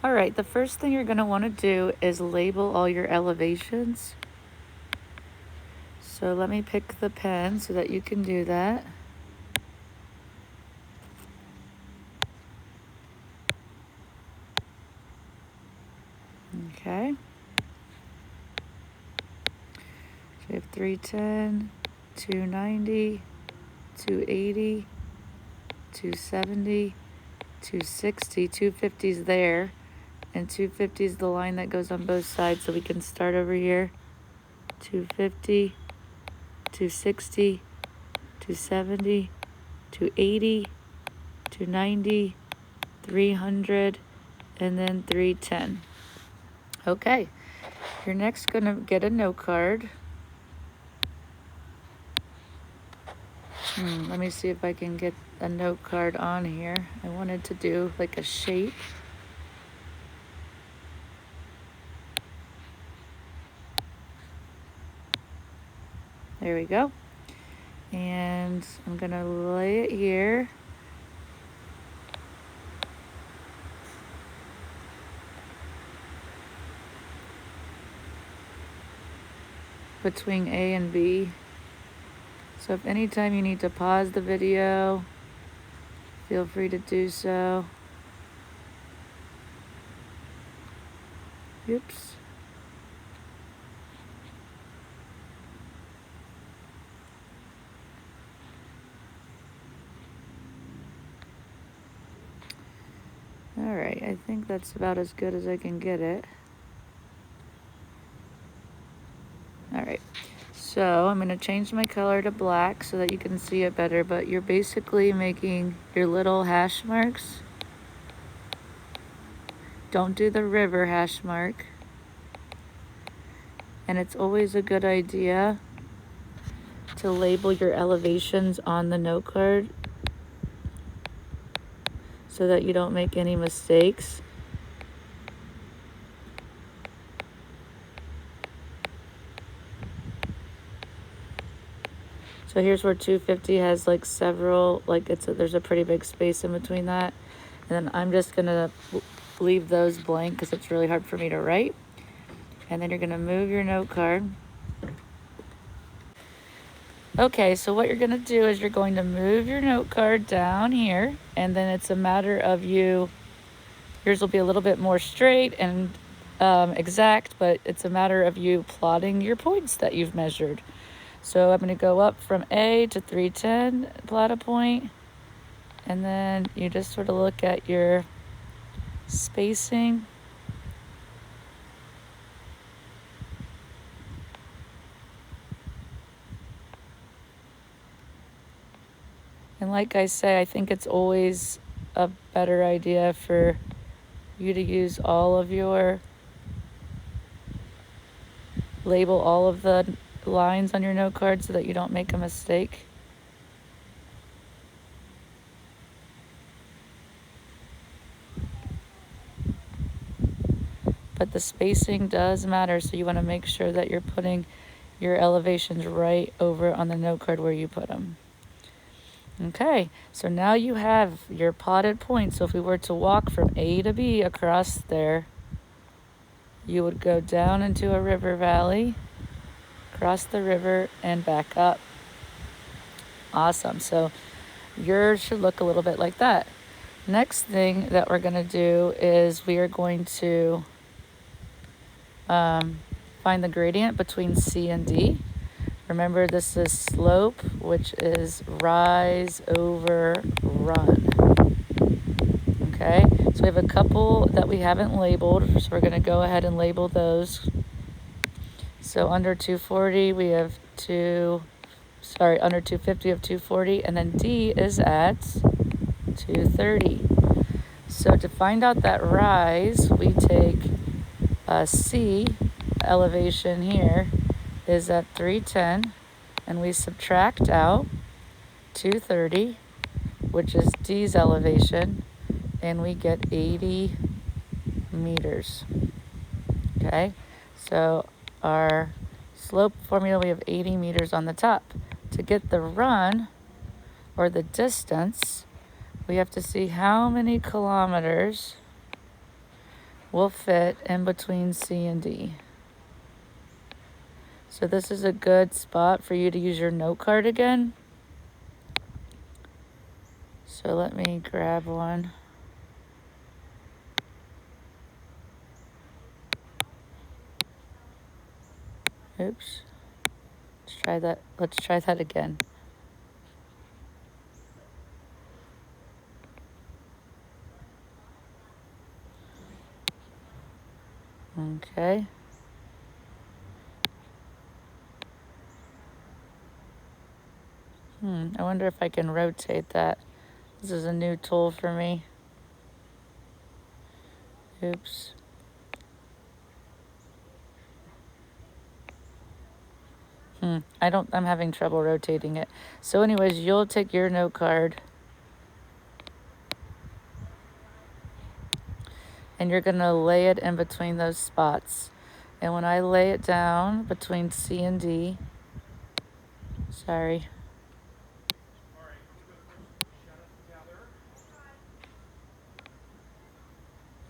All right, the first thing you're gonna wanna do is label all your elevations. So let me pick the pen so that you can do that. Okay. So we have 310, 290, 280, 270, 260, 250 is there, and 250 is the line that goes on both sides, so we can start over here. 250, 260, 270, 280, 290, 300, and then 310. Okay, you're next gonna get a note card. Let me see if I can get a note card on here. I wanted to do like a shape. There we go. And I'm gonna lay it here. Between A and B. So if anytime you need to pause the video, feel free to do so. Oops. All right, I think that's about as good as I can get it. All right, so I'm gonna change my color to black so that you can see it better, but you're basically making your little hash marks. Don't do the river hash mark. And it's always a good idea to label your elevations on the note card so that you don't make any mistakes. So here's where 250 has like several, like there's a pretty big space in between that. And then I'm just gonna leave those blank because it's really hard for me to write. And then you're gonna move your note card. Okay, so what you're gonna do is you're going to move your note card down here, and then it's a matter of yours will be a little bit more straight and exact, but it's a matter of you plotting your points that you've measured. So I'm gonna go up from A to 310, plot a point, and then you just sort of look at your spacing. And like I say, I think it's always a better idea for you to use label all of the lines on your note card so that you don't make a mistake. But the spacing does matter, so you want to make sure that you're putting your elevations right over on the note card where you put them. Okay, so now you have your plotted points. So if we were to walk from A to B across there, you would go down into a river valley, cross the river, and back up. Awesome. So yours should look a little bit like that. Next thing that we're going to do is we are going to find the gradient between C and D. Remember, this is slope, which is rise over run. Okay, so we have a couple that we haven't labeled, so we're going to go ahead and label those. So under 240, we have under 250 of 240, and then D is at 230. So to find out that rise, we take C elevation here is at 310, and we subtract out 230, which is D's elevation, and we get 80 meters. Okay, so our slope formula, we have 80 meters on the top. To get the run, or the distance, we have to see how many kilometers will fit in between C and D. So this is a good spot for you to use your note card again. So let me grab one. Oops. Let's try that. Let's try that again. Okay. I wonder if I can rotate that. This is a new tool for me. Oops. I'm having trouble rotating it. So anyways, you'll take your note card and you're gonna lay it in between those spots. And when I lay it down between C and D, sorry.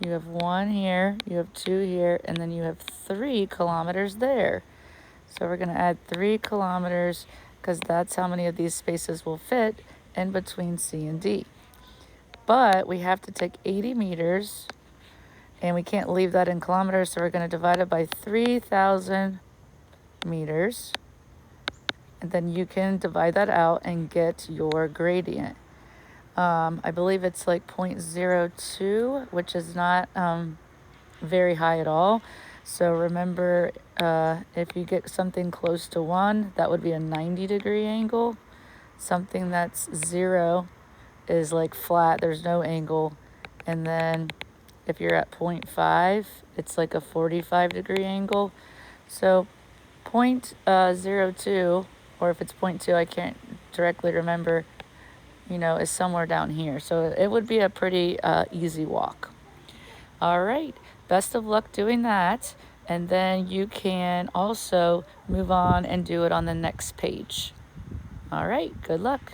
You have 1 here, you have 2 here, and then you have 3 kilometers there. So we're gonna add 3 kilometers because that's how many of these spaces will fit in between C and D. But we have to take 80 meters and we can't leave that in kilometers, so we're gonna divide it by 3,000 meters. And then you can divide that out and get your gradient. I believe it's like 0.02, which is not very high at all. So remember, if you get something close to 1, that would be a 90-degree angle. Something that's 0 is like flat, there's no angle. And then if you're at 0.5, it's like a 45-degree angle. So 0.02, or if it's 0.2, I can't directly remember, is somewhere down here. So it would be a pretty easy walk. All right, best of luck doing that. And then you can also move on and do it on the next page. All right, good luck.